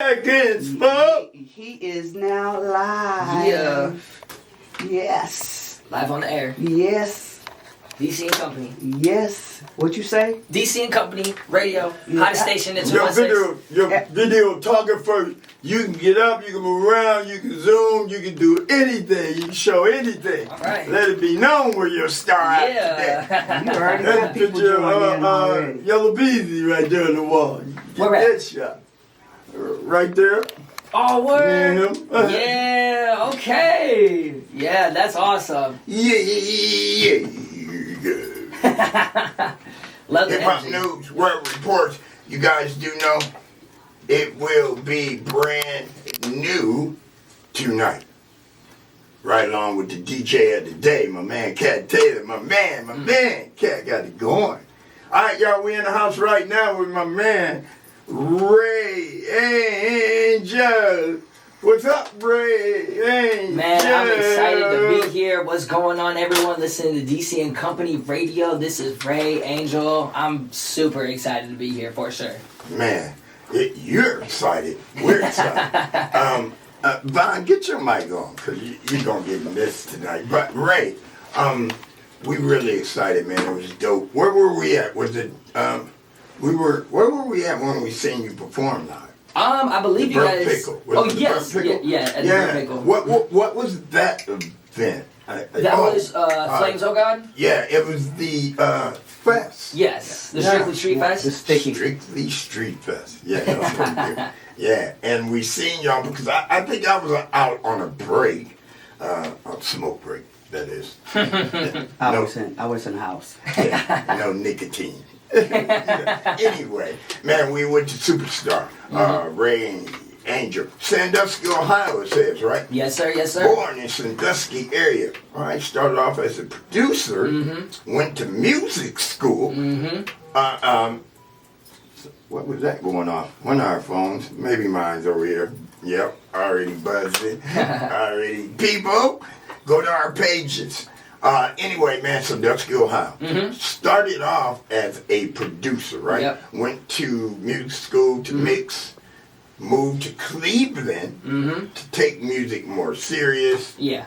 Again, Smoke. He is now live. Yeah. Yes. Live on the air. Yes. DC and Company. Yes. What you say? DC and Company Radio. Hottest station in Your 216. video talking first. You can get up, you can move around, you can zoom, you can do anything, you can show anything. All right. Let it be known where you're a star at today. You already got That's a people picture joining in of already. Yellow Beezy right there on the wall. Get Where that at? shot. Right there. Oh, word. Me and him. Yeah, okay. Yeah, that's awesome. Yeah. Love the Hip Hop energy. News, World Reports. You guys do know it will be brand new tonight. Right along with the DJ of the day, my man Cat Taylor. My man Cat got it going. Alright, y'all, we in the house right now with my man Rey Ángel. What's up, Rey Ángel? Man, I'm excited to be here. What's going on, everyone listening to DC and Company Radio? This is Rey Ángel. I'm super excited to be here for sure. Man, you're excited. We're excited. Von, get your mic on, because you're going to get missed tonight. But, Ray, we really excited, man. It was dope. Where were we at? Was it, where were we at when we seen you perform live? I believe you guys. Pickle. Oh, yes. Yeah, at the Burnt Pickle. What was that event? That was Flames, Oh God? Yeah, it was the fest. Yes, the Strictly Street Fest. The sticky. Strictly Street Fest. Yeah, that's what we did. Yeah, and we seen y'all because I think I was out on a break, a smoke break, that is. I was in the house. Yeah, no nicotine. Anyway, man, we went to Superstar, Rey Ángel, Sandusky, Ohio, it says, right? Yes, sir. Yes, sir. Born in Sandusky area. All right, started off as a producer, went to music school. What was that going on? One of our phones, maybe mine's over here. Yep, already buzzing. Already. People, go to our pages. Anyway, man, Sandusky, Ohio. Started off as a producer, right? Yep. Went to music school to mix. Moved to Cleveland to take music more serious. Yeah.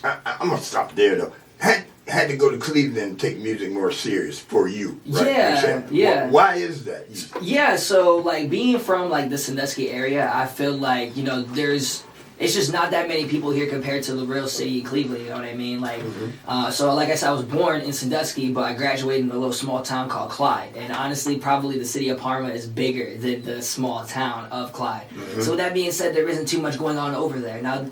I'm gonna stop there though. Had to go to Cleveland and take music more serious for you, right? Yeah. Why is that? Yeah, so like being from like the Sandusky area, I feel like, it's just not that many people here compared to the real city of Cleveland, you know what I mean? Like, so like I said, I was born in Sandusky, but I graduated in a little small town called Clyde. And honestly, probably the city of Parma is bigger than the small town of Clyde. So with that being said, there isn't too much going on over there. Now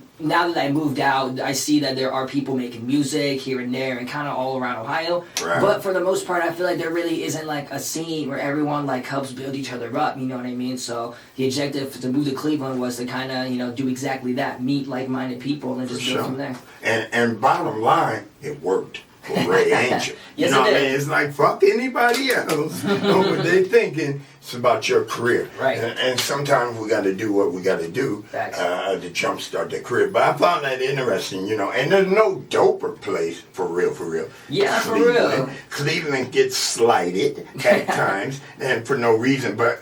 that I moved out, I see that there are people making music here and there and kind of all around Ohio. Right. But for the most part, I feel like there really isn't like a scene where everyone like helps build each other up, you know what I mean? So the objective to move to Cleveland was to kind of, do exactly that, meet like-minded people and just build from there. And bottom line, it worked for Rey Ángel. Yes, you know it what I did. mean? It's like fuck anybody else. Know what they thinking. It's about your career. Right. And sometimes we got to do what we got to do to jumpstart their career. But I found that interesting, and there's no doper place for real. Yeah, Cleveland. for real. Cleveland gets slighted at times and for no reason. But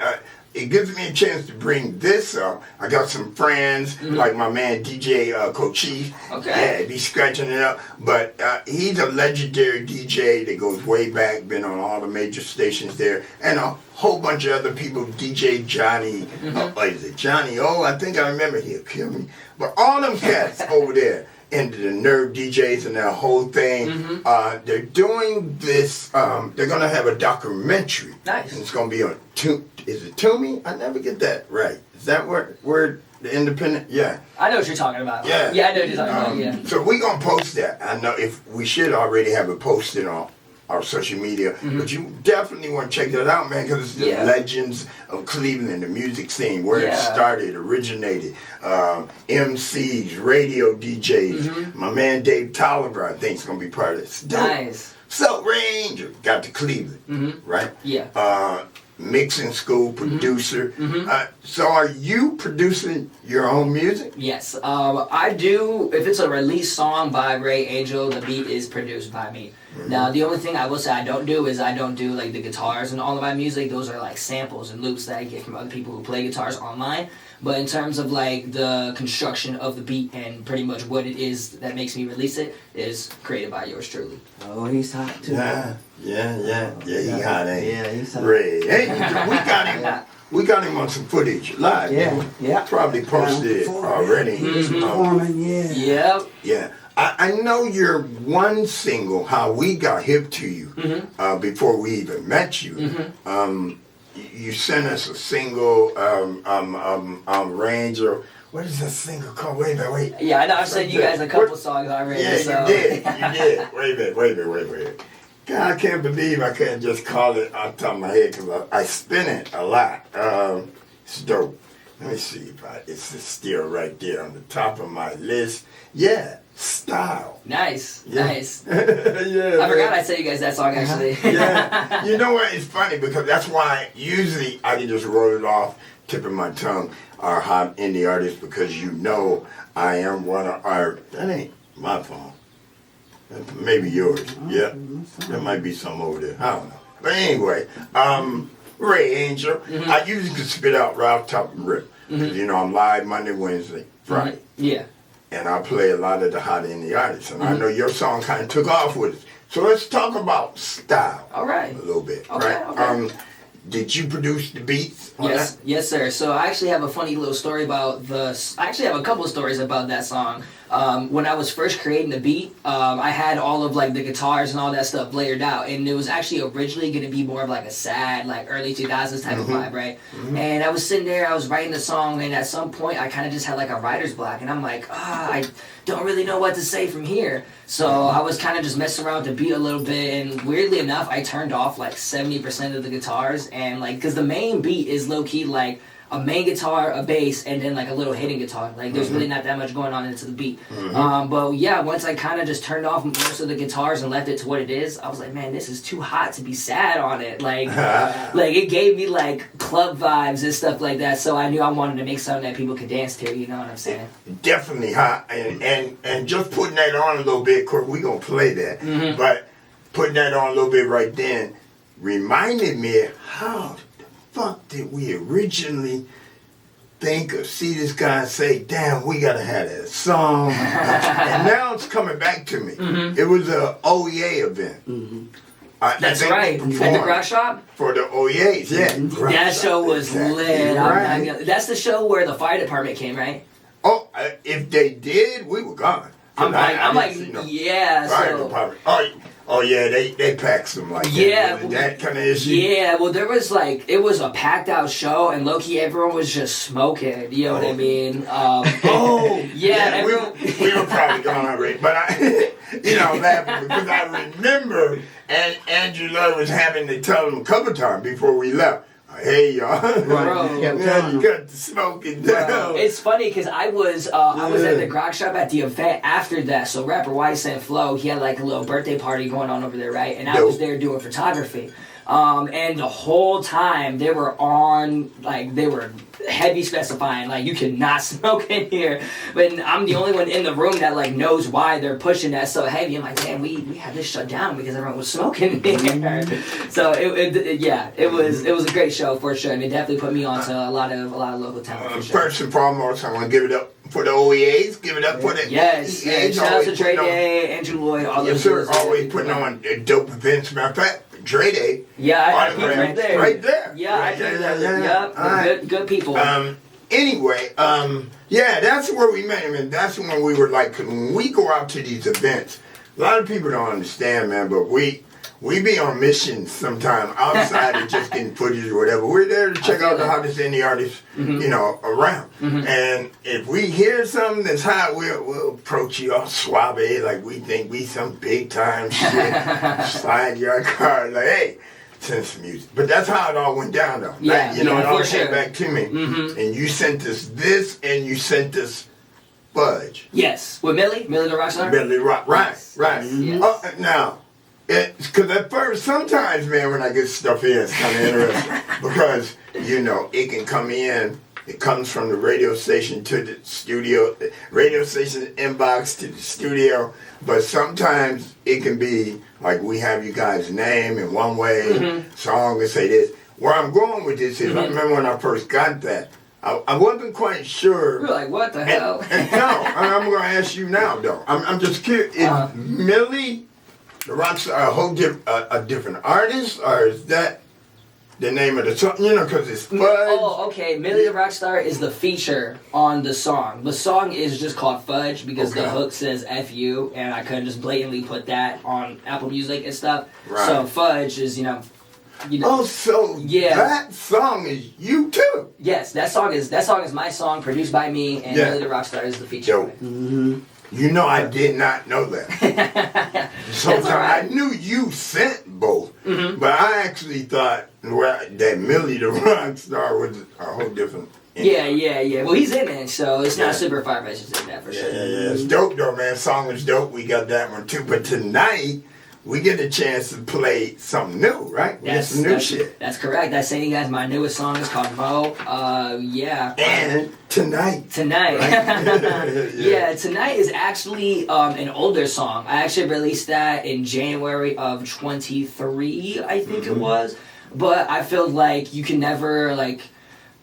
it gives me a chance to bring this up. I got some friends, like my man DJ Cochise. Okay. Yeah, be scratching it up. But he's a legendary DJ that goes way back, been on all the major stations there. And a whole bunch of other people, DJ Johnny. Is it Johnny? Oh, I think I remember. He'll kill me. But all them cats over there, into the Nerve DJs and that whole thing. They're doing this, they're going to have a documentary. Nice. And it's going to be on, is it Toomey? I never get that right. Is that where the independent, yeah. I know what you're talking about. Yeah. Yeah, I know what you're talking about, yeah. So we're going to post that. I know if we should already have it posted on our social media, but you definitely want to check that out, man, because it's the legends of Cleveland, the music scene, where it started, originated, MCs, radio DJs. My man Dave Tolliver, I think, is going to be part of this. Nice. So Rey Ángel got to Cleveland, right? Yeah. Mixing school, producer. So are you producing your own music? Yes. I do. If it's a released song by Rey Ángel, the beat is produced by me. Now, the only thing I will say I don't do is I don't do like the guitars and all of my music. Those are like samples and loops that I get from other people who play guitars online. But in terms of like the construction of the beat and pretty much what it is that makes me release it is created by yours truly. Oh, he's hot too. Yeah, he hot, ain't he? Yeah, he's hot. Ray. Hey, we got him on some footage live. Yeah, yeah. Probably posted it already. Performing, yeah. Yep. Yeah. I know your one single, How We Got Hip to You, before we even met you. You sent us a single, Ranger. What is that single called? Wait a minute. Yeah, I know. I've sent you guys a couple songs already. Yeah, so. you did. Wait a minute. God, I can't believe I can't just call it off the top of my head because I spin it a lot. It's dope. Let me see if it's still right there on the top of my list. Yeah, Style. Nice. Yeah. Nice. Yeah, I forgot I sent you guys that song actually. Yeah. You know what? It's funny because that's why usually I can just roll it off, tip of my tongue, our hot indie artists because you know I am one of our. That ain't my phone. Maybe yours. Yeah. There might be some over there. I don't know. But anyway, Rey Ángel. I usually can spit out right off the top of the rip. Because, you know, I'm live Monday, Wednesday, Friday. Yeah. And I play a lot of the hot indie artists. And I know your song kind of took off with it. So let's talk about style. All right. A little bit. Okay, right? okay. Did you produce the beats on Yes, that? yes, sir. So I actually have a funny little story about I actually have a couple of stories about that song. When I was first creating the beat, I had all of like the guitars and all that stuff layered out, and it was actually originally going to be more of like a sad, like early 2000s type of vibe, right? And I was sitting there, I was writing the song, and at some point I kind of just had like a writer's block, and I'm like, I don't really know what to say from here. So I was kind of just messing around with the beat a little bit, and weirdly enough, I turned off like 70% of the guitars, and like, because the main beat is low-key like a main guitar, a bass, and then like a little hidden guitar. Like there's really not that much going on into the beat. But yeah, once I kind of just turned off most of the guitars and left it to what it is, I was like, man, this is too hot to be sad on it. Like, like it gave me like club vibes and stuff like that. So I knew I wanted to make something that people could dance to. You know what I'm saying? Definitely hot. And just putting that on a little bit, of course, we're going to play that. But putting that on a little bit right then reminded me of how fuck did we originally think or see this guy and say, damn, we gotta have that song. And now it's coming back to me. It was a OEA event. That's right. At the Garage Shop? For the OEAs, yeah. That show was lit. Right. That's the show where the fire department came, right? Oh, if they did, we were gone. I'm like, yeah. Fire So. department. Oh yeah, they packed some like yeah, that kind of issue. Yeah, well, there was like, it was a packed out show, and low-key everyone was just smoking, you know what I mean? Everyone... we were probably gone already, but I, laughing because I remember, and Andrew Lloyd was having to tell them a couple times before we left. Hey y'all, Bro, you got the smoking down. It's funny because I was at the grog shop at the event after that. So rapper Wise and Flow, he had like a little birthday party going on over there, right? And I was there doing photography. And the whole time they were heavy specifying, like, you cannot smoke in here. But I'm the only one in the room that, like, knows why they're pushing that so heavy. I'm like, damn, we had this shut down because everyone was smoking in here. So, it was a great show for sure. And it definitely put me onto a lot of local talent for sure. First and foremost, I want to give it up for the OEAs. Give it up for the Yes. Shout out to Dre Day, Andrew Lloyd, all those guys. Yes, sir. Always putting on dope events. Matter of fact, Dre Day. Yeah, I peeped right there. Right there. Yeah, I peeped there. Yep. Right. Good people. Anyway, that's where we met him, and that's when we were like, when we go out to these events, a lot of people don't understand, man, but we be on missions sometime outside of just getting footage or whatever. We're there to check out the hottest indie artists, around. And if we hear something that's hot, we'll approach you all suave, like we think we some big time shit. Slide your car, like, hey, send some music. But that's how it all went down, though. Yeah, it all sure. came back to me. And you sent us this, and you sent us Fudge. Yes, with Millie the rock star. Millie Rock, right. Yes. Now. Because at first, sometimes, man, when I get stuff in, it's kind of interesting. Because, it can come in It comes from the radio station to the studio, radio station inbox to the studio. But sometimes it can be like we have you guys' name in one way, song and say this. Where I'm going with this is, I remember when I first got that, I wasn't quite sure. You're like, what the hell? No, I'm going to ask you now, though. I'm just curious. Is Millie the Rockstar a different artist, or is that the name of the song? You know, because it's Fudge. Oh, okay. Millie the Rockstar is the feature on the song. The song is just called Fudge because the hook says F you, and I couldn't just blatantly put that on Apple Music and stuff. Right. So Fudge is, Oh, so that song is you too? Yes, that song is my song, produced by me, and Millie the Rockstar is the feature. Yo, you know, I did not know that. Sometimes I knew you sent both, but I actually thought that Millie the Rockstar was a whole different. Yeah. Well, he's in it, so it's not super far fetched in that for sure. Yeah. It's dope though, man. Song is dope. We got that one too. But tonight, we get a chance to play something new, right? We get some new shit. That's correct. I sent you guys my newest song. It's called Mo. And tonight. Right? Yeah, tonight is actually an older song. I actually released that in January of 23, I think it was. But I feel like you can never,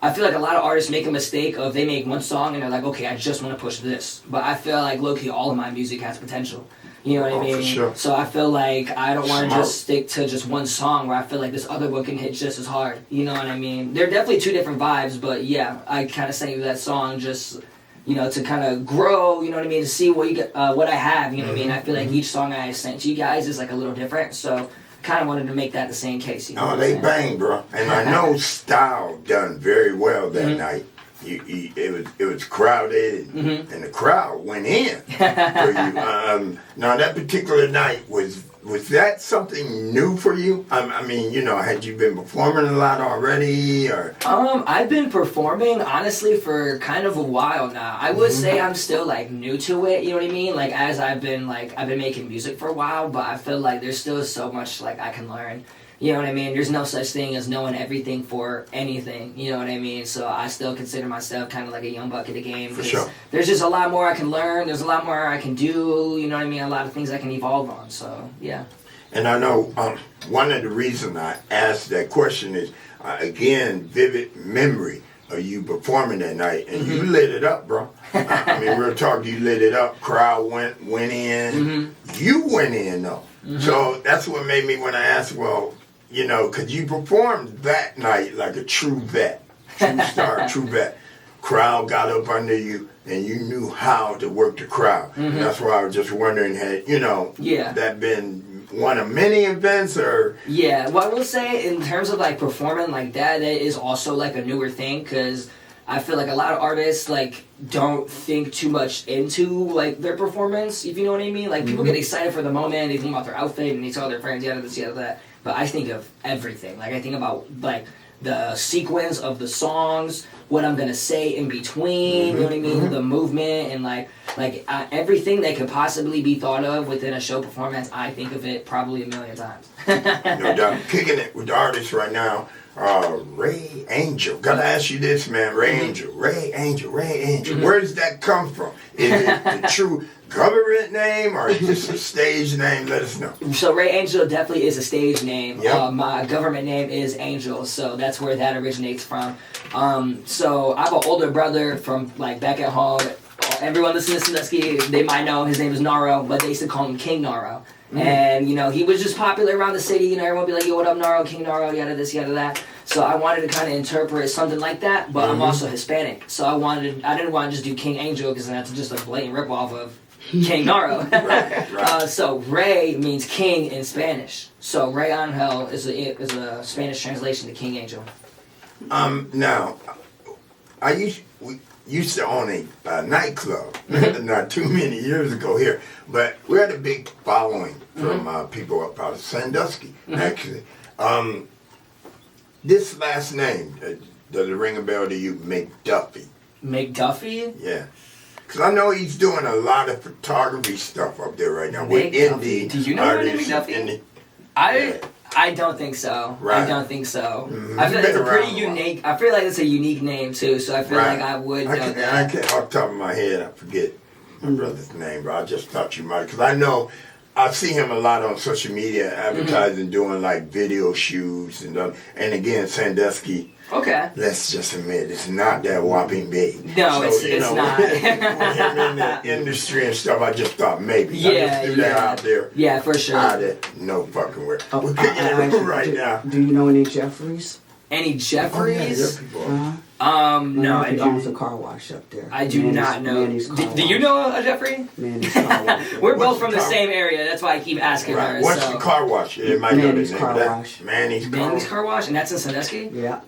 I feel like a lot of artists make a mistake of they make one song and they're like, okay, I just want to push this. But I feel like low-key all of my music has potential. You know what I mean? For sure. So I feel like I don't want to just stick to just one song where I feel like this other one can hit just as hard. You know what I mean? They're definitely two different vibes, but yeah, I kind of sent you that song just, to kind of grow, you know what I mean? To see what you get, what I have, you know what I mean? I feel like each song I sent to you guys is like a little different, so kind of wanted to make that the same case. You know they bang, bro. And I know Style done very well that night. It was crowded, and the crowd went in for you. Now that particular night was that something new for you? I mean, had you been performing a lot already, or? I've been performing honestly for kind of a while now. I would say I'm still new to it. You know what I mean? As I've been making music for a while, but I feel like there's still so much I can learn. You know what I mean? There's no such thing as knowing everything for anything. You know what I mean? So I still consider myself kind of like a young buck in the game. For sure. There's just a lot more I can learn. There's a lot more I can do. You know what I mean? A lot of things I can evolve on. So, yeah. And I know one of the reasons I asked that question is, again, vivid memory of you performing that night. And you lit it up, bro. I mean, real talk, you lit it up. Crowd went in. You went in, though. So that's what made me, when I asked, well, because you performed that night like a true vet, true star, true vet. Crowd got up under you, and you knew how to work the crowd. And that's why I was just wondering, had that been one of many events, or? Yeah, well, I will say in terms of performing like that is also a newer thing, because I feel like a lot of artists don't think too much into their performance, if you know what I mean. People get excited for the moment, they think about their outfit and they tell their friends, yada this, yada that. But I think of everything. I think about the sequence of the songs, what I'm gonna say in between, you know what I mean, the movement, and everything that could possibly be thought of within a show performance. I think of it probably a million times. No doubt. Kicking it with the artists right now. Rey Ángel. Gotta ask you this, man. Rey Ángel. Where does that come from? Is it the true government name, or just a stage name? Let us know. So Rey Ángel definitely is a stage name. Yep. My government name is Angel, so that's where that originates from. So I have an older brother from back at home. Everyone listening to Sandusky, they might know his name is Naro, but they used to call him King Naro. And, he was just popular around the city, everyone would be like, yo, what up, Naro, King Naro, yada this, yada that. So I wanted to kind of interpret something like that, but I'm also Hispanic. So I didn't want to just do King Angel, because that's just a blatant ripoff of King Naro. Right. So Rey means king in Spanish. So Rey Ángel is a Spanish translation to King Angel. Now, we used to own a nightclub not too many years ago here, but we had a big following from people up out of Sandusky, actually. This last name, does it ring a bell to you? McDuffie. McDuffie? Yeah. Because I know he's doing a lot of photography stuff up there right now with indie Do you know Randy McDuffie? I don't think so. Right. I don't think so. Mhm. I feel like it's a Been pretty around a while. unique. I feel like it's a unique name too. So I feel Right. like I would I know can't, that. off the top of my head, I forget my brother's name, but I just thought you might, because I know I see him a lot on social media advertising, doing like video shoots and again, Sandusky. Okay. Let's just admit it's not that whopping big. No, it's you know, not. with him in the industry and stuff, I just thought maybe. I Yeah, just threw that out there. Yeah, for sure. Out of no fucking where. Oh, We're kicking it actually, right now. Do you know any Jeffries? Any Oh, yeah, Jeffries? people. No, I He owns a do. car wash up there. I do not know. Manny's car Do you wash. know a Jeffrey? Manny's car wash. We're What's both the from the car- same area. That's why I keep asking Right. her. What's so. the car wash? It might know the Manny's name Car of that. Wash. Manny's car Manny's wash. Car Wash, and that's in Sandusky? Yeah.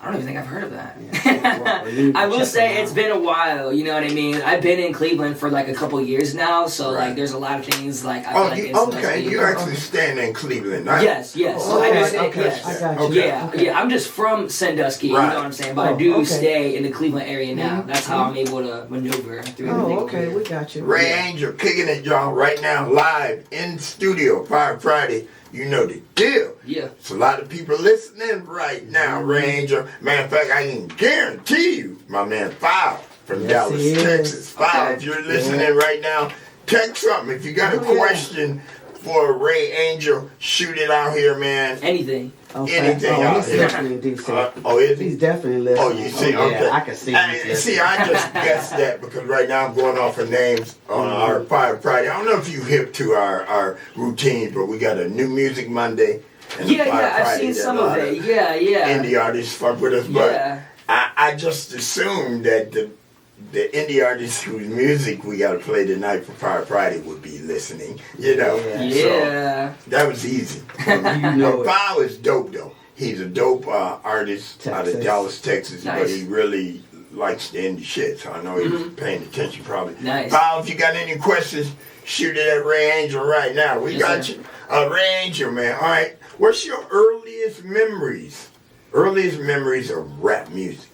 I don't even think I've heard of that. Yeah. You need to I will check say them it's out. been a while, you know what I mean? I've been in Cleveland for like a couple years now, so Right. like there's a lot of things like I feel Oh, like you, it's okay. Sandusky. You actually stand in Cleveland, right? Yes, yes. Oh, So I okay, just okay. yes. I got you. Okay. Yeah, Okay. yeah. I'm just from Sandusky, you know Right. what I'm saying? But I Oh, do okay. stay in the Cleveland area now. Mhm. That's how I'm able to maneuver through everything. Oh, okay. over We here. got you. Ray Yeah. Angel kicking it, y'all, right now, live in studio, Fire Friday. You know the deal. Yeah. It's a lot of people listening right now, Ray Angel. Matter of fact, I can guarantee you, my man File from Yes, Dallas, he is. Texas. File, Okay. if you're listening right now, text something. If you got a Oh, yeah. question for Ray Angel, shoot it out here, man. Anything. Okay. Anything Oh, out he's here. definitely in DC. Oh, is He's he? definitely listening. Oh, you see, yeah, okay. I can see I, he's see, I just guessed that because right now I'm going off of names on our Fire Friday. I don't know if you hip to our routines, but we got a new music Monday. And a Yeah, Fire yeah, I've Friday seen that some a of lot it. Yeah, yeah. Indie artists fuck with us, but Yeah. I just assumed that the indie artists whose music we got to play tonight for Fire Friday would be listening, you know. Yeah. So Yeah. that was easy. You know But it. File is dope though. He's a dope artist out of Texas. Dallas, Texas, but Nice. he really likes the indie shit. So I know he's paying attention probably. Nice. File, if you got any questions, shoot it at Ray Angel right now. We Yes, got sir. you. Ray Angel, man. All right. What's your earliest memories? Earliest memories of rap music.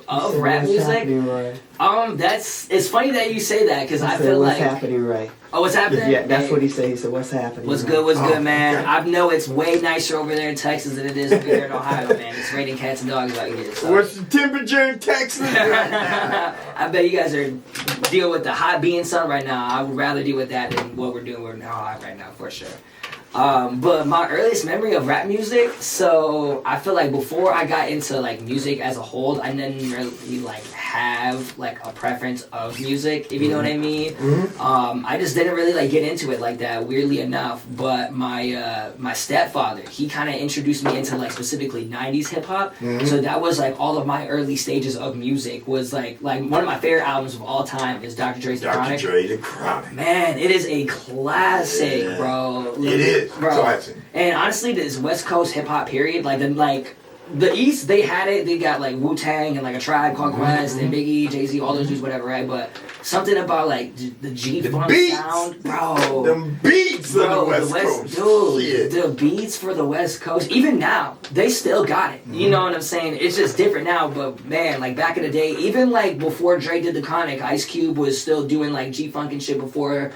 Of Say rap what's music? happening, Ray. It's funny that you say that because I He said, feel what's like, happening, Ray? oh, what's happening? Yeah, that's Hey, what he said. He said, what's happening? What's Ray? good, what's Oh, good, man? okay. I know it's way nicer over there in Texas than it is over here in Ohio, man. It's raining cats and dogs out here. So. What's the temperature in Texas right now? I bet you guys are dealing with the hot being sun right now. I would rather deal with that than what we're doing right now, for sure. But my earliest memory of rap music, so I feel like before I got into like music as a whole, I didn't really like have like a preference of music, if you know what I mean. I just didn't really like get into it like that, weirdly enough. But my stepfather, he kind of introduced me into like specifically 90s hip hop. So that was like all of my early stages of music was like one of my favorite albums of all time is Dr. Dre's The Dr. Chronic. Dre, the Chronic. Man, it is a classic, Yeah. bro. It is. Bro. Classic. And honestly, this West Coast hip hop period, the East, they had it. They got like Wu Tang and like a Tribe Called Quest and Biggie, Jay Z, all those dudes, whatever, right? But something about like the G funk beats. sound, bro. Them beats Bro, of the West Coast. dude, Shit. the beats for the West Coast, even now, they still got it. You know what I'm saying? It's just different now, but man, like back in the day, even like before Dre did the Chronic, Ice Cube was still doing like G-Funk and shit before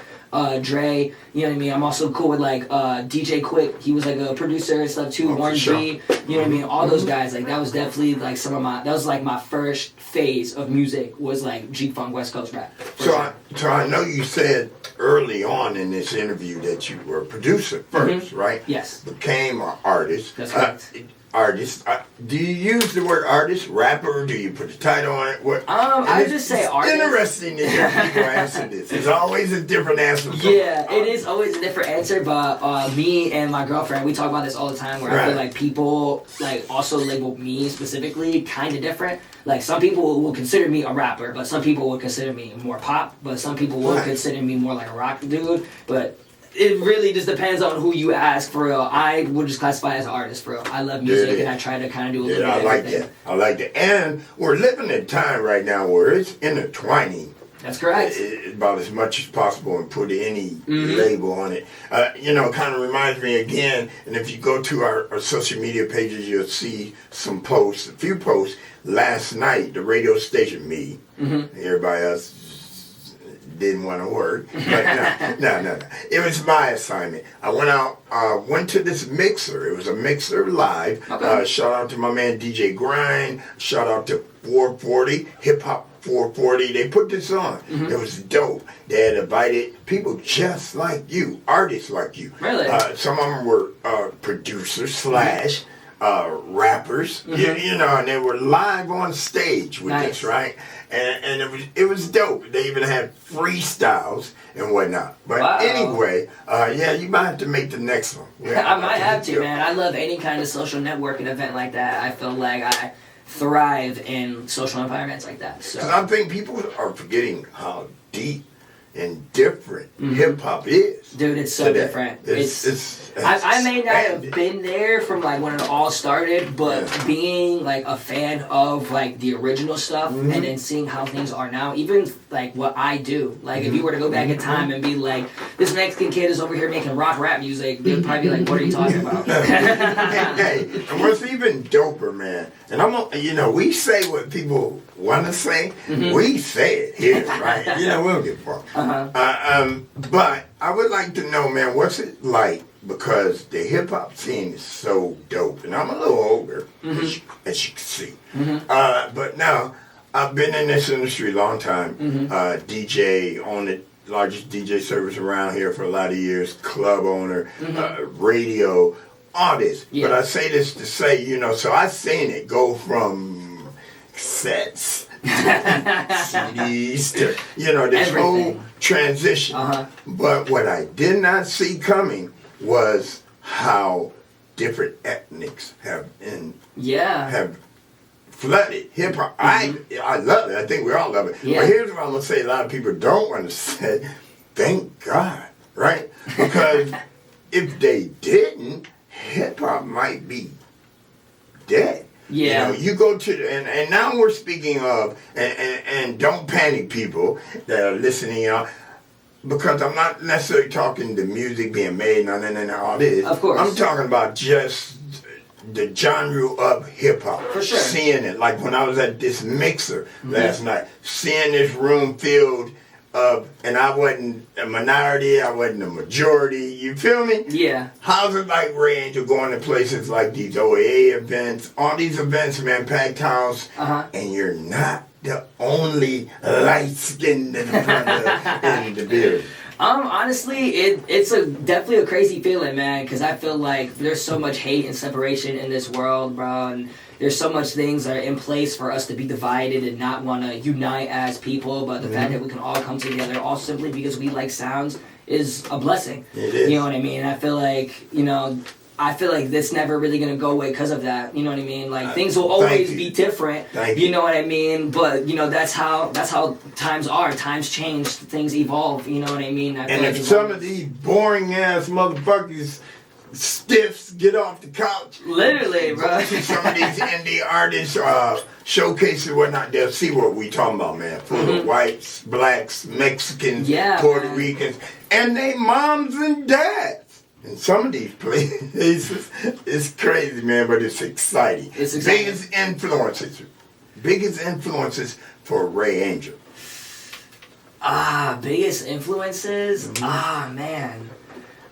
Dre. You know what I mean? I'm also cool with like DJ Quick. He was like a producer and stuff too. Oh, for Warren sure. G. You know what I mean? All those guys, like that was definitely like that was like my first phase of music was like G-Funk West Coast rap. For So sure. I know you said early on in this interview that you were a producer 1st, right? Yes. Became an artist. That's correct. Artist. Do you use the word artist, rapper? Do you put the title on it? What? I And just say it's artist. Interesting to hear people answer this. There's always a different answer. from Yeah, it artist. is always a different answer, but me and my girlfriend, we talk about this all the time where I Right. feel like people like also label me specifically kind of different. Like some people will consider me a rapper, but some people will consider me more pop, but some people will Right. consider me more like a rock dude, but it really just depends on who you ask for real. I would just classify as an artist for real. I love music Yeah. and I try to kind of do a little Yeah, I bit of like everything. that. I like that. And we're living in a time right now where it's intertwining That's correct. about as much as possible and put any Mm-hmm. label on it. Kind of reminds me again, and if you go to our social media pages, you'll see some posts, a few posts. Last night, the radio station, me, Mm-hmm. everybody else, didn't want to work. But no. It was my assignment. I went out, went to this mixer. It was a mixer live. Okay. Shout out to my man DJ Grind. Shout out to 440, Hip Hop 440. They put this on. It was dope. They had invited people just like you, artists like you. Really? Some of them were producers slash rappers, you know, and they were live on stage with this, right? And it was dope. They even had freestyles and whatnot. But anyway, yeah, you might have to make the next one. Yeah, I might have to, man. I love any kind of social networking event like that. I feel like I thrive in social environments like that. So I think people are forgetting how deep and different hip hop is. Dude, it's so different. I may not have been there from like when it all started, but being like a fan of like the original stuff and then seeing how things are now, even like what I do. Like if you were to go back in time and be like, this Mexican kid is over here making rock rap music, they'd probably be like, what are you talking about? Hey, and what's even doper, man, and you know, we say what people want to say, we say it here, right? You know, we don't give a fuck. But I would like to know, man, what's it like? Because the hip hop scene is so dope, and I'm a little older, as you can see. But now I've been in this industry a long time. DJ on the largest DJ service around here for a lot of years. Club owner, radio, all this. But I say this to say, you know, so I've seen it go from sets. CDs to, you know, this whole transition. But what I did not see coming was how different ethnics have flooded hip hop. I love it. I think we all love it. But here's what I'm gonna say: a lot of people don't want to say, "Thank God," right? Because if they didn't, hip hop might be dead. Yeah. You know, you go to and now we're speaking of and don't panic, people that are listening, you know, because I'm not necessarily talking the music being made and all this. Of course. I'm talking about just the genre of hip hop. For sure. Seeing it, like when I was at this mixer last night, seeing this room filled of, and I wasn't a minority, I wasn't a majority, you feel me? Yeah. How's it like Rey Ángel going to places like these OAA events, all these events, man, packed house, and you're not the only light-skinned brother in the building? Honestly, it's definitely a crazy feeling, man, because I feel like there's so much hate and separation in this world, bro, and there's so much things that are in place for us to be divided and not want to unite as people, but the fact that we can all come together all simply because we like sounds is a blessing. It is. You know what I mean? I feel like, you know, that's never really going to go away because of that. You know what I mean? Like, things will always be different. You know what I mean? But, you know, that's how times are. Times change. Things evolve. You know what I mean? And if some of these boring-ass motherfuckers, stiffs, get off the couch. Literally, bro. See some of these indie artists showcases and whatnot, they'll see what we talking about, man. Full of whites, blacks, Mexicans, Puerto Ricans, and they moms and dads. And some of these places, it's crazy, man, but it's exciting. It's exciting. Biggest influences for Rey Ángel. Biggest influences? Man.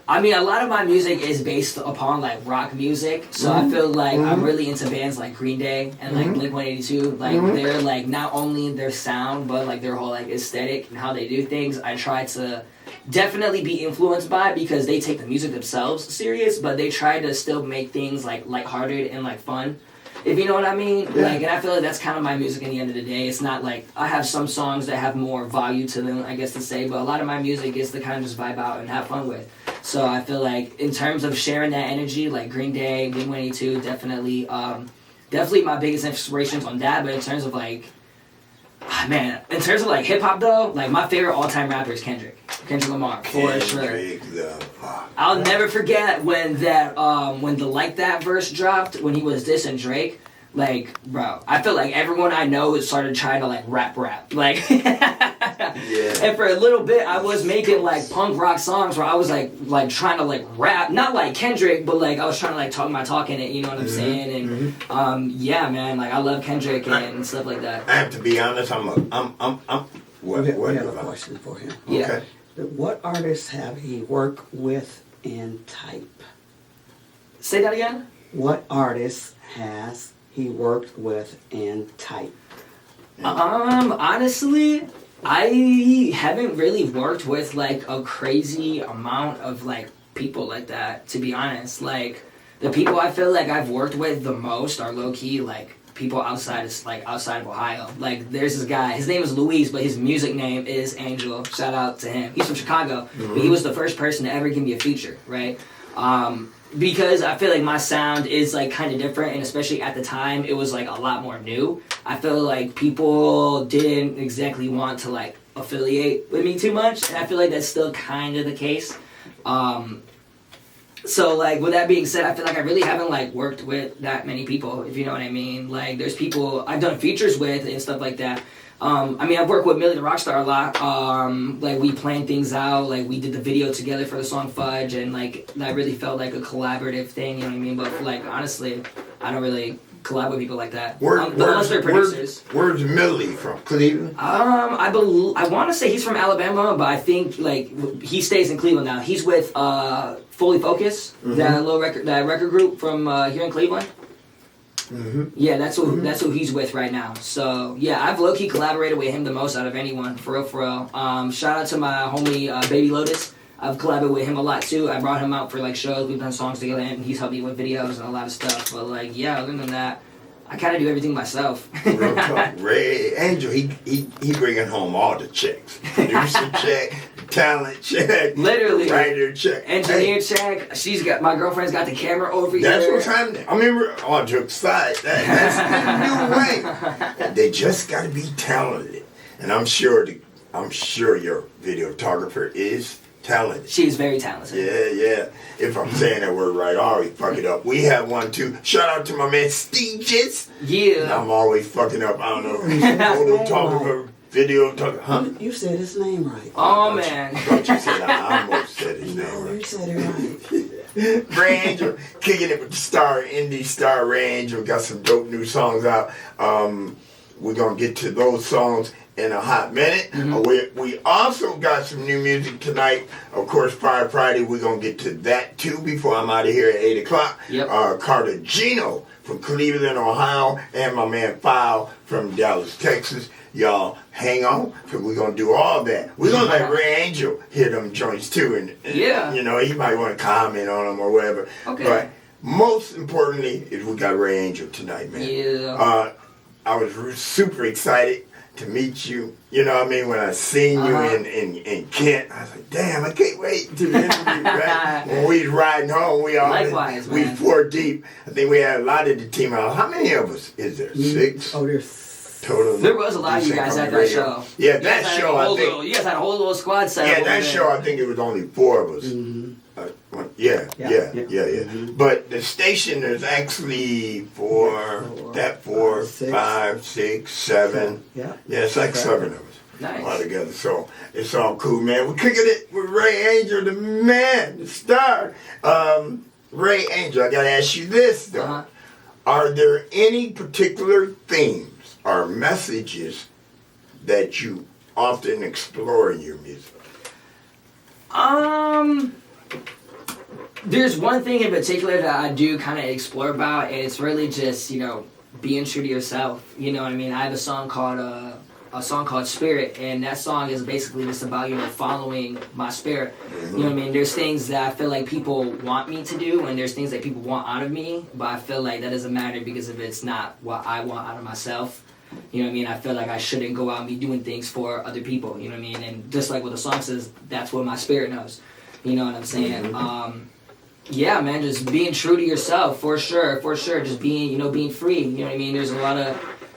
I mean, a lot of my music is based upon, like, rock music, so I feel like I'm really into bands like Green Day and, like, Blink-182. Like, they're, like, not only their sound, but, like, their whole, like, aesthetic and how they do things, I try to definitely be influenced by, because they take the music themselves serious, but they try to still make things, like, lighthearted and, like, fun. If you know what I mean? Yeah. Like, and I feel like that's kind of my music at the end of the day. It's not like, I have some songs that have more value to them, I guess to say, but a lot of my music is to kind of just vibe out and have fun with. So I feel like in terms of sharing that energy, like Green Day, Blink-182, definitely my biggest inspirations on that. But in terms of like, in terms of like hip hop though, like my favorite all-time rapper is Kendrick Lamar, for sure. I'll never forget when when the Like That verse dropped, when he was dissing Drake. Like, bro, I feel like everyone I know started trying to, like, rap. Like, and for a little bit, I was making, like, punk rock songs where I was, like trying to, like, rap. Not like Kendrick, but, like, I was trying to, like, talk my talk in it, you know what I'm saying? And, yeah, man, like, I love Kendrick and stuff like that. I have to be honest, I'm What? we What? have a question for him. Yeah. Okay. What artists have he worked with in type? Say that again. What artists has he worked with in type? Honestly, I haven't really worked with like a crazy amount of like people like that, to be honest. Like the people I feel like I've worked with the most are low key like people outside of Ohio. Like there's this guy, his name is Luis, but his music name is Angel. Shout out to him. He's from Chicago. But he was the first person to ever give me a feature, right? Because I feel like my sound is like kind of different, and especially at the time it was like a lot more new. I feel like people didn't exactly want to like affiliate with me too much, and I feel like that's still kind of the case. So like with that being said, I feel like I really haven't like worked with that many people, if you know what I mean. Like there's people I've done features with and stuff like that. I mean, I've worked with Millie the Rockstar a lot. Like we planned things out, like we did the video together for the song Fudge, and like that really felt like a collaborative thing, you know what I mean? But like honestly, I don't really collab with people like that. Unless they're producers. Where's Millie from? Cleveland? I want to say he's from Alabama, but I think like he stays in Cleveland now. He's with Fully Focus, that record group from here in Cleveland. Yeah, that's who he's with right now. So yeah, I've low key collaborated with him the most out of anyone, for real. Shout out to my homie Baby Lotus. I've collaborated with him a lot too. I brought him out for like shows. We've done songs together, and he's helped me with videos and a lot of stuff. But like, yeah, other than that, I kind of do everything myself. Real talk. Ray Angel, he bringing home all the checks. Producer check, talent check, Literally. writer check, Engineer check. My girlfriend's got the camera over That's here. what's happening. I remember, all jokes aside, that's the new way. They just got to be talented, and I'm sure your videographer is talented. She's very talented. Yeah. If I'm saying that word right, I always fuck it up. We have one too. Shout out to my man Steeges. Yeah. I'm always fucking up. I don't know. Photo video talker. Huh? You said his name right. Oh man. I thought you said I almost said his name No, right. you said it right. Ray Angel, kicking it with the indie star Ray Angel, got some dope new songs out. We're gonna get to those songs in a hot minute. We also got some new music tonight. Of course, Fire Friday, we're gonna get to that too before I'm out of here at 8 o'clock. Yep. Cartagino from Cleveland, Ohio, and my man File from Dallas, Texas. Y'all hang on, because we're going to do all that. We're going to let Rey Ángel hear them joints too, and you know, he might want to comment on them or whatever. Okay. But most importantly is we got Rey Ángel tonight, man. Yeah. I was super excited to meet you. You know what I mean? When I seen you in Kent, I was like, damn, I can't wait to interview you, right? When we was riding home, Likewise, we man. 4 deep. I think we had a lot of the team out. How many of us is there? 6? Oh, there's Total. There was a lot of you guys at that show. Yeah, that show, I think. You guys had a whole little squad set up. Yeah, over that there. show, I think it was only 4 of us. Yeah. But the station, there's actually 4, 5, 6, 7. Yeah. Yeah, it's like 7 of us. Nice. All together. So it's all cool, man. We're kicking it with Rey Ángel, the man, the star. Rey Ángel, I gotta ask you this though. Are there any particular themes or messages that you often explore in your music? There's one thing in particular that I do kind of explore about, and it's really just, you know, being true to yourself. You know what I mean? I have a song called Spirit, and that song is basically just about, you know, following my spirit. You know what I mean? There's things that I feel like people want me to do, and there's things that people want out of me, but I feel like that doesn't matter because if it's not what I want out of myself, you know what I mean? I feel like I shouldn't go out and be doing things for other people, you know what I mean? And just like what the song says, that's what my spirit knows. You know what I'm saying? Yeah, man, just being true to yourself, for sure. Just being, you know, being free, you know what I mean? There's a lot of,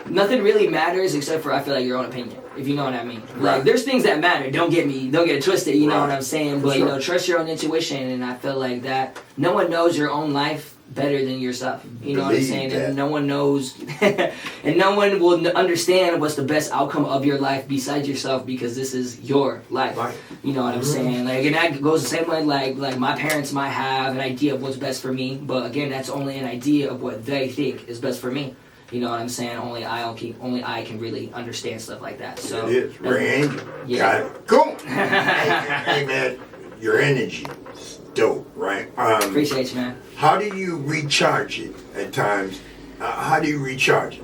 nothing really matters except for, I feel like, your own opinion, if you know what I mean. Like, there's things that matter, don't get it twisted, you know what I'm saying? But, you know, trust your own intuition, and I feel like that, no one knows your own life better than yourself, you know what I'm saying? And no one knows, and no one will understand what's the best outcome of your life besides yourself, because this is your life, you know what I'm saying? Like, and that goes the same way, like my parents might have an idea of what's best for me, but again, that's only an idea of what they think is best for me. You know what I'm saying? Only I can really understand stuff like that. So it is. Ray Angel. Yeah. Got it. Cool. Hey, man, your energy is dope, right? Appreciate you, man. How do you recharge it at times? How do you recharge it?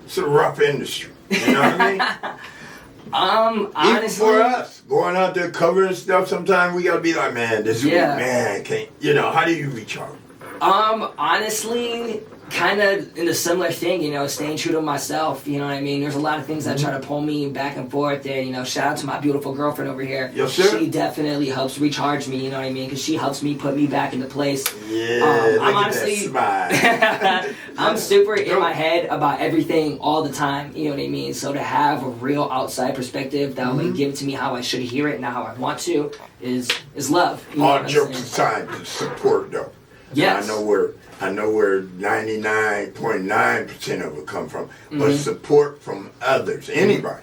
It's a rough industry. You know what I mean? Honestly, even for us, going out there covering stuff, sometimes we gotta be like, man, this week, man, can't. You know, how do you recharge? Honestly, kind of in a similar thing, you know, staying true to myself, you know what I mean? There's a lot of things that try to pull me back and forth, and, you know, shout out to my beautiful girlfriend over here. Yes, sir. She definitely helps recharge me, you know what I mean? Because she helps me put me back into place. Yeah, I'm honestly, I'm super in my head about everything all the time, you know what I mean? So to have a real outside perspective that will give to me how I should hear it, not how I want to, is love. You know All what I'm jokes saying? aside, the support though. Yes. I know where 99.9% of it come from, but support from others, anybody,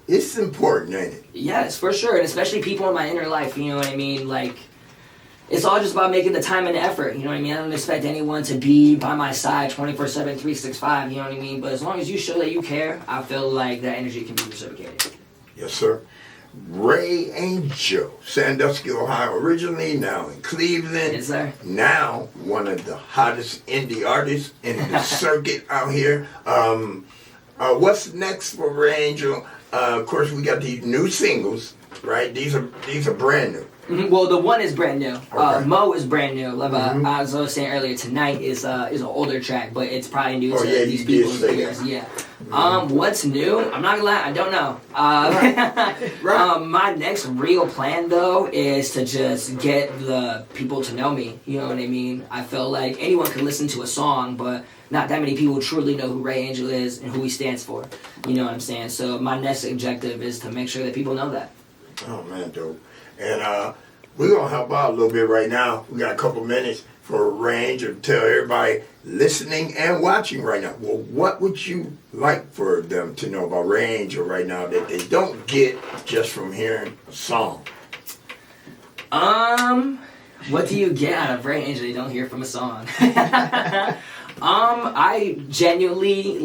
it's important, ain't it? Yes, for sure, and especially people in my inner life. You know what I mean? Like, it's all just about making the time and effort. You know what I mean? I don't expect anyone to be by my side 24/7, 365. You know what I mean? But as long as you show that you care, I feel like that energy can be reciprocated. Yes, sir. Rey Ángel, Sandusky, Ohio, originally, now in Cleveland. Yes, sir. Now one of the hottest indie artists in the circuit out here. What's next for Rey Ángel? Of course, we got these new singles, right? These are brand new. Well, the one is brand new. Okay. Mo is brand new. Like, as I was saying earlier, Tonight is an older track, but it's probably new to these people's ears. Yeah. What's new? I'm not gonna lie, I don't know. Right. My next real plan though is to just get the people to know me. You know what I mean? I feel like anyone can listen to a song, but not that many people truly know who Rey Ángel is and who he stands for. You know what I'm saying? So my next objective is to make sure that people know that. Oh man, dope. And we're gonna help out a little bit right now. We got a couple minutes for Rey Ángel to tell everybody listening and watching right now. Well, what would you like for them to know about Rey Ángel right now that they don't get just from hearing a song? What do you get out of Rey Ángel you don't hear from a song? I genuinely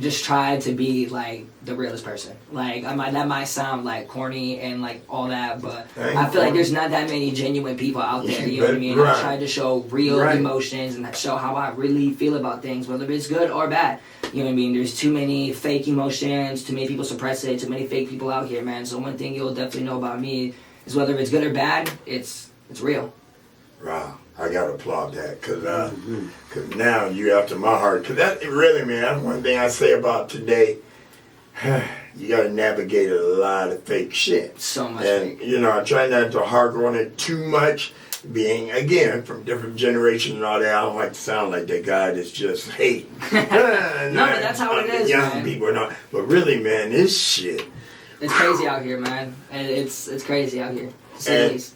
just try to be the realest person. That might sound corny and all that, but I feel like there's not that many genuine people out there. You know what I mean? Right. I try to show real emotions and show how I really feel about things, whether it's good or bad. You know what I mean? There's too many fake emotions, too many people suppress it, too many fake people out here, man. So one thing you'll definitely know about me is whether it's good or bad, it's real. Wow, I gotta applaud that, cause now you're after my heart. Cause that really, man, that's one thing I say about today. You gotta navigate a lot of fake shit. So much and fake. you know, I try not to harp on it too much. Being again from different generations and all that, I don't like to sound like that guy that's just hating. No, but that's how it is, young man. people, and all. But really, man, this shit. It's crazy out here, man. And it's crazy out here. To say the least.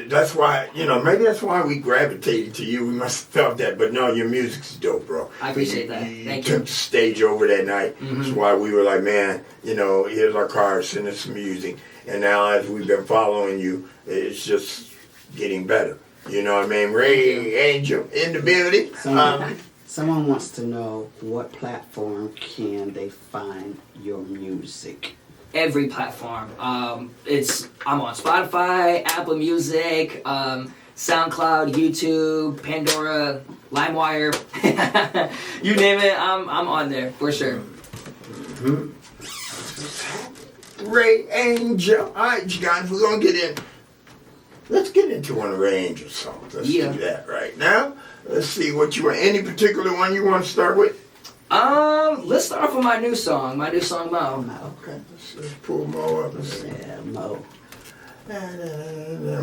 That's why, maybe that's why we gravitated to you. We must have felt that. But no, your music's dope, bro. I appreciate that. Thank took you. the stage over that night. That's why we were like, man, here's our card, send us some music. And now as we've been following you, it's just getting better. You know what I mean? Rey Ángel in the building. Someone wants to know what platform can they find your music? Every platform. I'm on Spotify, Apple Music, SoundCloud, YouTube, Pandora, LimeWire. You name it, I'm on there for sure. Rey Ángel. All right, you guys, we're gonna get in. Let's get into one of Rey Ángel's songs. Let's do that right now. Let's see what you want. Any particular one you want to start with? Let's start off with my new song Mo. Okay, let's pull Mo up and see. Yeah, Mo.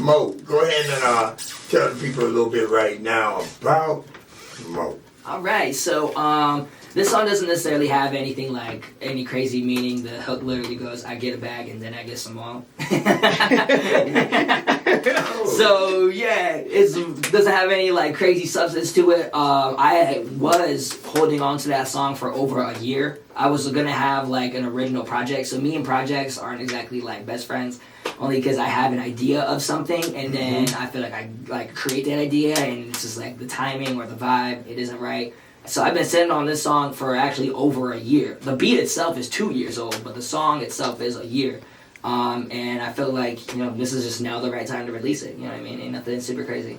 Mo, go ahead and tell the people a little bit right now about Mo. Alright, so this song doesn't necessarily have anything any crazy meaning. The hook literally goes, I get a bag and then I get some more. So yeah, it doesn't have any crazy substance to it. I was holding on to that song for over a year. I was gonna have an original project. So me and projects aren't exactly best friends, only because I have an idea of something and then I feel like I create that idea and it's just the timing or the vibe, it isn't right. So I've been sitting on this song for actually over a year. The beat itself is 2 years old, but the song itself is a year. And I feel like, this is just now the right time to release it. You know what I mean? Ain't nothing super crazy.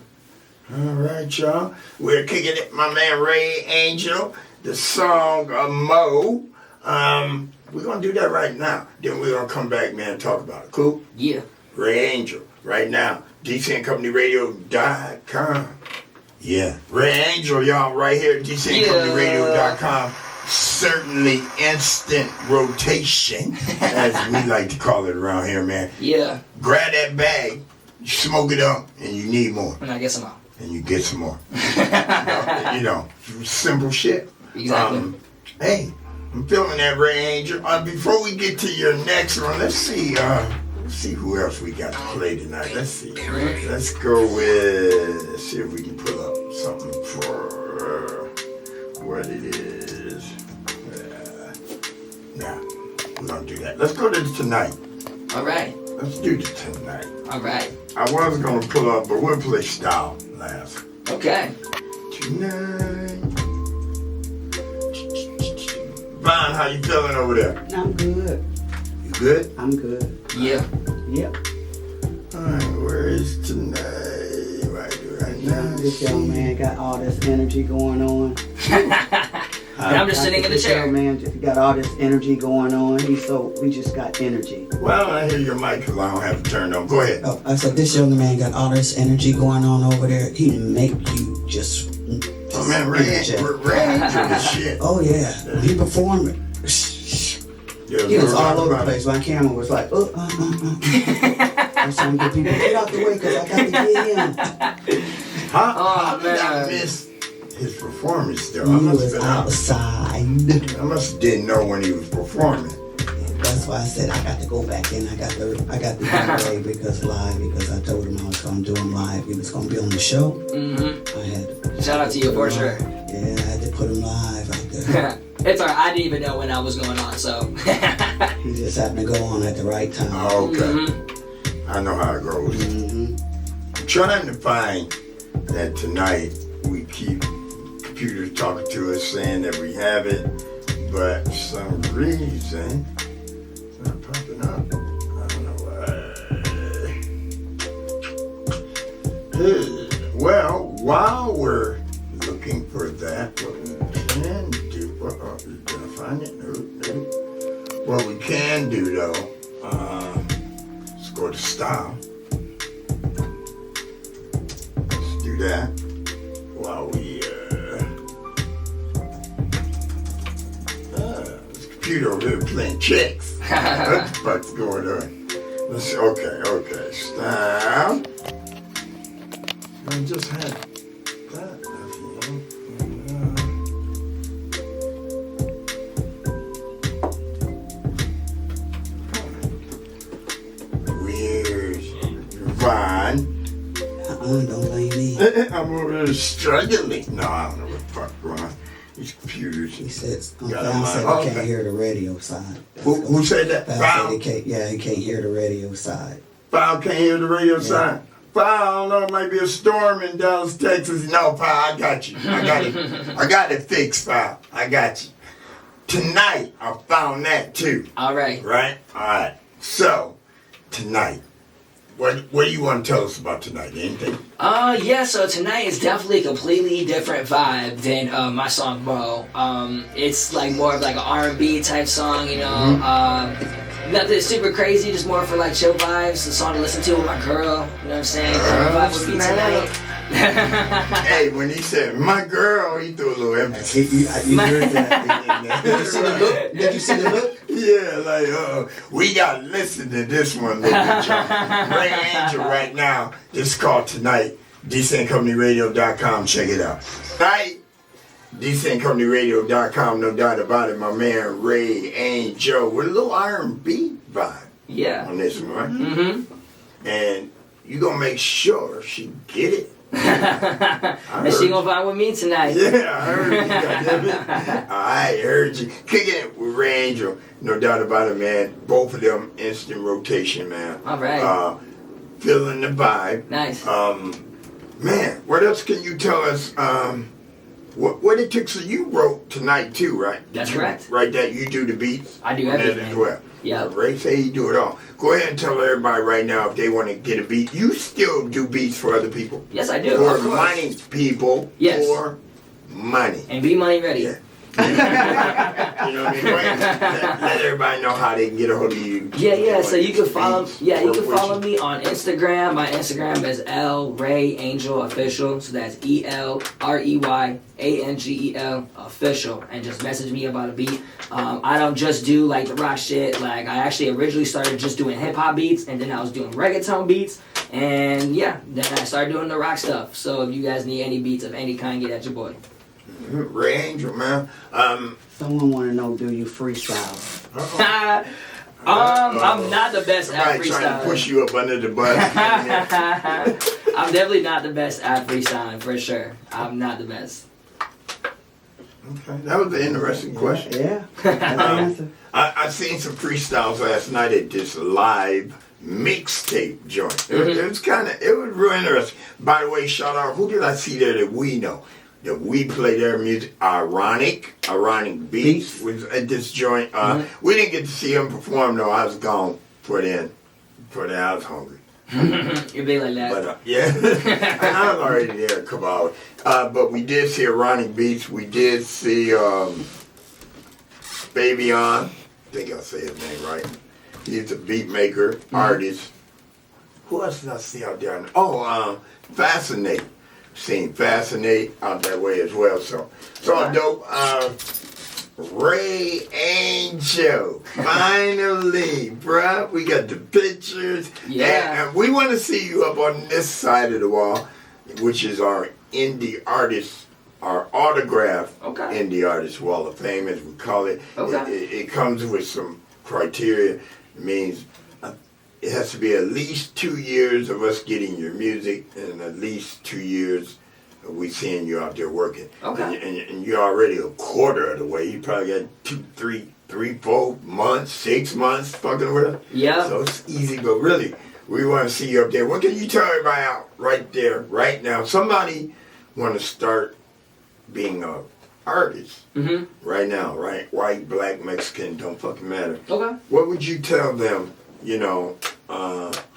All right, y'all. We're kicking it, my man Rey Ángel, the song Mo. We're going to do that right now. Then we're going to come back, man, and talk about it. Cool? Yeah. Rey Ángel, right now. DCNCompanyRadio.com. Yeah. Rey Ángel, y'all, right here at DCNCompanyRadio.com. Certainly instant rotation, as we like to call it around here, man. Yeah. Grab that bag, you smoke it up, and you need more. And I get some out. And you get some more. Simple shit. Exactly. Hey, I'm feeling that, Rey Ángel. Before we get to your next one, let's see who else we got to play tonight. Let's see. Let's go with, let's see if we can pull up something for what it is. Nah, we're going to do that. Let's go to tonight. All right. Let's do the tonight. All right. I was going to pull up, but we'll play style last. Okay. Tonight. Vaughn, how you feeling over there? I'm good. You good? I'm good. Yeah. Yep. Alright, where is tonight? Right now. This young man got all this energy going on. And I'm just sitting in the This chair. young man just got all this energy going on. We just got energy. Well, I hear your mic because I don't have it turned on. Go ahead. Oh, I said this young man got all this energy going on over there. He make you just. Oh man, Rey Ángel this shit. Oh yeah, when he performed it. Yeah, He was no all doubt over the about place. My camera was like, I was trying to get people get out the way because I got to get him. How did I man. miss his performance though? He was outside. I must have didn't know when he was performing. That's why I said I got to go back in. I got to do it because I told him I was going to do him live. He was going to be on the show. Mm-hmm. I had to Shout out to you for sure. Yeah, I had to put him live out there. It's alright. I didn't even know when I was going on, so. He just happened to go on at the right time. Oh, okay. Mm-hmm. I know how it goes. Mm-hmm. I'm trying to find that tonight we keep computers talking to us saying that we have it, but for some reason it's not popping up. I don't know why. Well, while we're looking for that, what we can do, did I find it? No. What we can do though, let's go to style. Let's do that while we, this computer over here playing checks. What the fuck's going on? Let's see, okay, style. I just had that. Where's Vaughn? Don't blame me. I'm over there struggling. No, I don't know what the fuck going on. These computers. He said, Got Val him said on. he can't hear the radio side. Who said that? Val Val? said he can't hear the radio side. Val can't hear the radio sign. Val, I don't know, it might be a storm in Dallas, Texas. No, Val, I got you. I got it fixed, Val. I got you. Tonight, I found that too. Alright. Right? Alright. So, tonight, what do you want to tell us about tonight? Anything? Yeah, so tonight is definitely a completely different vibe than my song Bro. It's like more of like an R&B type song, you know. Nothing super crazy, just more for like chill vibes, a song to listen to with my girl, you know what I'm saying? Vibe with me tonight. Hey, when he said my girl, he threw a little emphasis. You heard that? Did you see the look? Did you see the look? Yeah, like, we got to listen to this one, ladies and gentlemen. Rey Ángel right now. This is called Tonight. DCNCompanyRadio.com. Check it out. Tonight, DCNCompanyRadio.com. No doubt about it. My man Rey Ángel with a little R&B vibe Yeah. on this one, right? Mm-hmm. And you going to make sure she get it. And she gonna vibe with me tonight. Yeah, I heard you. Goddammit. I heard you. Kicking it with Rey Ángel. No doubt about it, man. Both of them instant rotation, man. All right. Feeling the vibe. Nice. Man, what else can you tell us What it took, so you wrote tonight too, right? That's correct. Right, that you do the beats? I do on that everything. as well. Yeah. Ray say he do it all. Go ahead and tell everybody right now if they want to get a beat. You still do beats for other people? Yes, I do. For Of course. money, people. Yes. For money. And be money ready. Yeah. You know what I mean? Let everybody know how they can get a hold of you. Yeah. So you can follow. Beats, Yeah, you work can with follow me on Instagram. My Instagram is Rey Angel Official. So that's ELREYANGEL Official, and just message me about a beat. I don't just do like the rock shit. Like I actually originally started just doing hip hop beats, and then I was doing reggaeton beats, and yeah, then I started doing the rock stuff. So if you guys need any beats of any kind, get at your boy. Rey Angel, man. Someone want to know, do you freestyle? I'm not the best at Somebody trying to freestyling. push you up under the bus. I'm definitely not the best at freestyling, for sure. I'm not the best. Okay, that was an interesting question. Yeah, that's the answer. I seen some freestyles last night at this live mixtape joint. It was real interesting. By the way, shout out, who did I see there that we know? That we play their music, Ironic Beats was at this joint. We didn't get to see him perform though. I was gone for I was hungry. You're big like that. But yeah, and I was already there a couple hours. But we did see Ironic Beats. We did see Baby On. I think I'll say his name right. He's a beat maker, artist. Who else did I see out there? Oh, Fascinate. Seen Fascinate out that way as well. So dope. Rey Angel, finally, bruh. We got the pictures. Yeah. And we want to see you up on this side of the wall, which is our indie artist, our autograph indie artist wall of fame, as we call it. Okay. It comes with some criteria. It means it has to be at least 2 years of us getting your music, and at least 2 years of we seeing you out there working. Okay. And you're already a quarter of the way. You probably got 2, 3, 4 months, 6 months fucking with us. Yeah. So it's easy, but really, we want to see you up there. What can you tell everybody out right there, right now? Somebody want to start being a artist right now, right? White, black, Mexican, don't fucking matter. Okay. What would you tell them,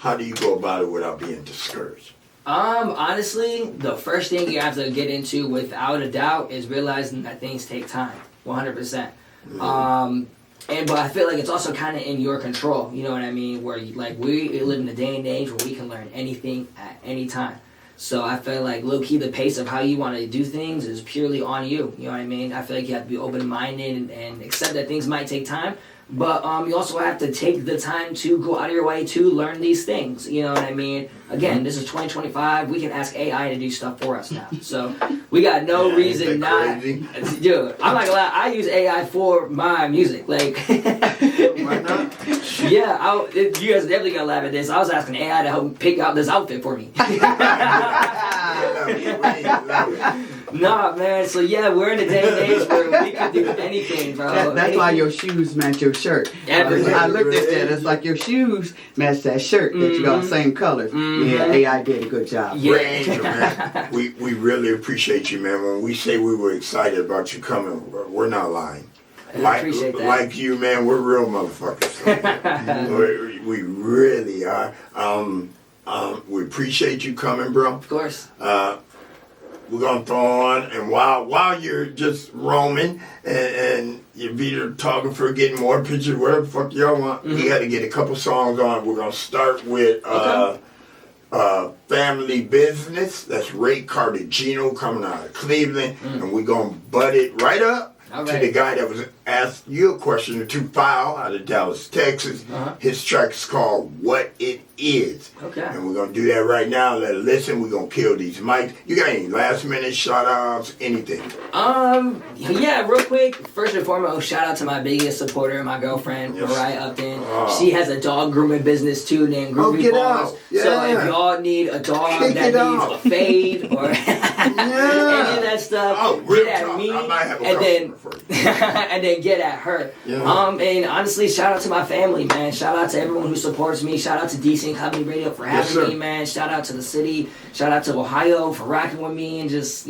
how do you go about it without being discouraged? Honestly, the first thing you have to get into without a doubt is realizing that things take time. 100%. But I feel like it's also kind of in your control, you know what I mean? Where we live in a day and age where we can learn anything at any time. So I feel like low-key the pace of how you want to do things is purely on you, you know what I mean? I feel like you have to be open-minded and accept that things might take time. But you also have to take the time to go out of your way to learn these things. You know what I mean? Again, this is 2025. We can ask AI to do stuff for us now. So we got no reason not. Crazy? Dude, I'm not gonna lie. I use AI for my music. Like, Why not? yeah, you guys are definitely gonna laugh at this. I was asking AI to help pick out this outfit for me. Nah, man. So yeah, we're in a day and age where we can do anything, bro. That's why your shoes match your shirt. Everything. I looked at that. It's like your shoes match that shirt that you got the same colors. Yeah, AI did a good job. Yeah. Rey Angel, man, we really appreciate you, man. When we say we were excited about you coming, we're not lying. I appreciate that. Like you, man, we're real motherfuckers. We really are. We appreciate you coming, bro. Of course. We're gonna throw on, and while you're just roaming and you're videographer, getting more pictures, whatever the fuck y'all want, we got to get a couple songs on. We're gonna start with Family Business. That's Ray Cartagino coming out of Cleveland, and we're gonna butt it right up to the guy that was asked you a question or two, Foul, out of Dallas, Texas. His track is called What It Is. Okay. And we're going to do that right now. Let it listen. We're going to kill these mics. You got any last minute shout outs, anything? Yeah, real quick. First and foremost, shout out to my biggest supporter, my girlfriend, Mariah Upton. She has a dog grooming business too named Groovy get Balls. out. Yeah. So if y'all need a dog Kick that it needs off. a fade or any of that stuff, real get at talk. me I might have a and then customer for you. and then get at her. Yeah. And honestly, shout out to my family, man. Shout out to everyone who supports me. Shout out to DC Company Radio for having me, man. Shout out to the city. Shout out to Ohio for rocking with me and just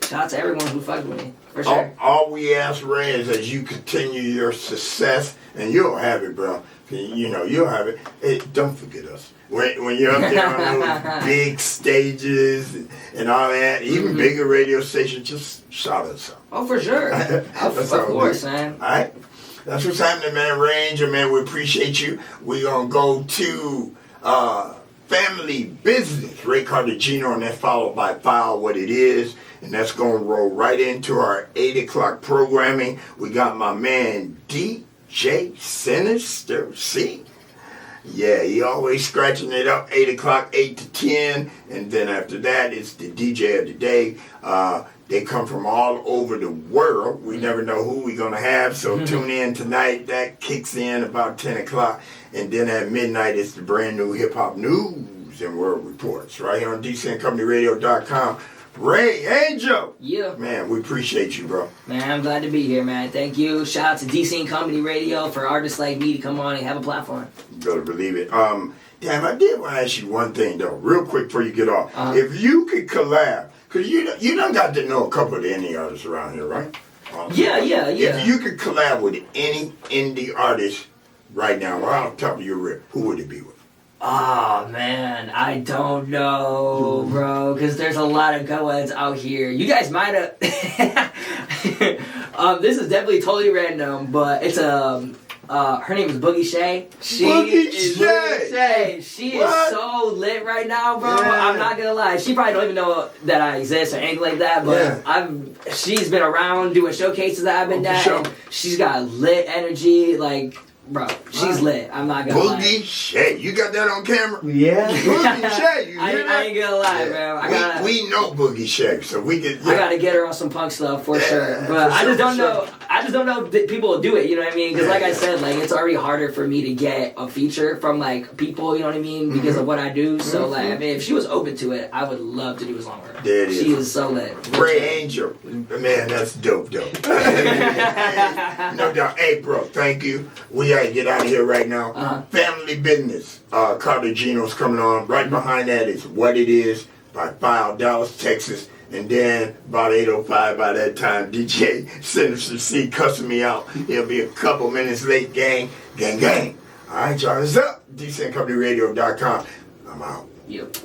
shout out to everyone who fucked with me. For sure. All we ask, Ray, is as you continue your success, and you'll have it, bro. You know, you'll have it. Hey, don't forget us. When you're up there on those big stages and all that, even bigger radio stations, just shout us out. Oh, for sure. Of course, man. All right? That's what's happening, man. Ray Ángel, man, we appreciate you. We're going to go to Family Business, Ray Cartagino, and that's followed by File What It Is. And that's going to roll right into our 8 o'clock programming. We got my man DJ Sinister C. Yeah, he always scratching it up, 8 o'clock, 8 to 10. And then after that, it's the DJ of the day. They come from all over the world. We never know who we're going to have. So tune in tonight. That kicks in about 10 o'clock. And then at midnight, it's the brand new hip-hop news and world reports right here on DCNCompanyRadio.com. Rey Ángel. Yeah. Man, we appreciate you, bro. Man, I'm glad to be here, man. Thank you. Shout out to DC and Company Radio for artists like me to come on and have a platform. You better believe it. Damn, I did want to ask you one thing, though, real quick before you get off. If you could collab, because you done got to know a couple of the indie artists around here, right? Yeah. If you could collab with any indie artist right now, right off the top of your rip, who would it be with? Oh, man, I don't know, bro, because there's a lot of good ones out here. You guys might have... this is definitely totally random, but it's her name is Boogie Shay. Boogie Shay. She is so lit right now, bro. Yeah. I'm not gonna lie. She probably don't even know that I exist or anything like that, but she's been around doing showcases that I've been at. Sure. She's got lit energy, like... Bro, she's lit. I'm not gonna lie. Boogie Shay. You got that on camera? Yeah. Boogie Shay. You hear that? I ain't gonna lie, bro. We know Boogie Shay, so we can. I gotta get her on some punk stuff for sure. But I just don't know. I just don't know if people will do it. You know what I mean? Because like I said, like it's already harder for me to get a feature from like people. You know what I mean? Because of what I do. So like, I mean, if she was open to it, I would love to do a song with her. There it is. She is so lit. Rey Ángel, man, that's dope. No doubt. Hey, bro, thank you. We gotta get out of here right now. Family Business. Cartagino's coming on. Right behind that is What It Is by File, Dallas, Texas. And then about 8:05 by that time, DJ Sinister C cussing me out. He'll be a couple minutes late, gang. All right, y'all. It's up. DCNCompanyRadio.com. I'm out. Yep.